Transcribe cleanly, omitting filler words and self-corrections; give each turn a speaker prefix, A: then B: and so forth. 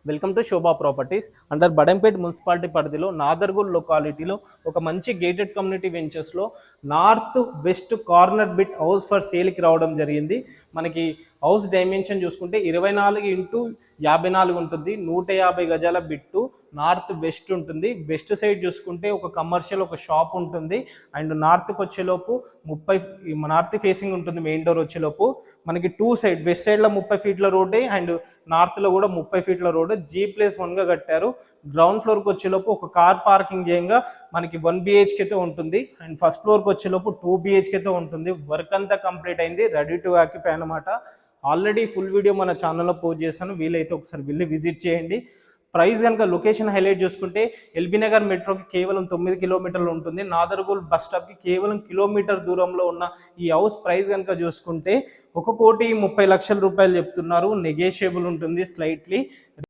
A: Welcome to Shobha properties. Under Badampet municipality పరిధిలో నాదర్గూల్ లొకాలిటీలో ఒక మంచి గేటెడ్ కమ్యూనిటీ వెంచర్స్లో north west corner bit house for సేల్కి రావడం జరిగింది. మనకి హౌస్ డైమెన్షన్ చూసుకుంటే 24x54 ఉంటుంది. 150 గజాల బిట్టు నార్త్ వెస్ట్ ఉంటుంది. వెస్ట్ సైడ్ చూసుకుంటే ఒక కమర్షియల్ ఒక షాప్ ఉంటుంది. అండ్ నార్త్కి వచ్చేలోపు 30 నార్త్ ఫేసింగ్ ఉంటుంది. మెయిన్ డోర్ వచ్చేలోపు మనకి 2 సైడ్ వెస్ట్ సైడ్లో 30 ఫీట్ల రోడ్డే అండ్ నార్త్లో కూడా 30 ఫీట్ల రోడ్ G+1గా కట్టారు. గ్రౌండ్ ఫ్లోర్కి వచ్చేలోపు ఒక కార్ పార్కింగ్ చేయంగా మనకి 1 BHK అయితే ఉంటుంది. అండ్ ఫస్ట్ ఫ్లోర్కి వచ్చేలోపు 2 BHK అయితే ఉంటుంది. వర్క్ అంతా కంప్లీట్ అయింది, రెడీ టు ఆక్యుపై అనమాట. ఆల్రెడీ ఫుల్ వీడియో మన ఛానల్లో పోస్ట్ చేశాను, వీలైతే ఒకసారి వెళ్ళి విజిట్ చేయండి. ప్రైస్ కనుక లొకేషన్ హైలైట్ చూసుకుంటే ఎల్బీ నగర్ మెట్రోకి కేవలం 9 కిలోమీటర్లు ఉంటుంది. నాదర్గూల్ బస్ స్టాప్కి కేవలం కిలోమీటర్ దూరంలో ఉన్న ఈ హౌస్ ప్రైస్ కనుక చూసుకుంటే 1,30,30,00,000 రూపాయలు చెప్తున్నారు. నెగోషియబుల్ ఉంటుంది స్లైట్లీ.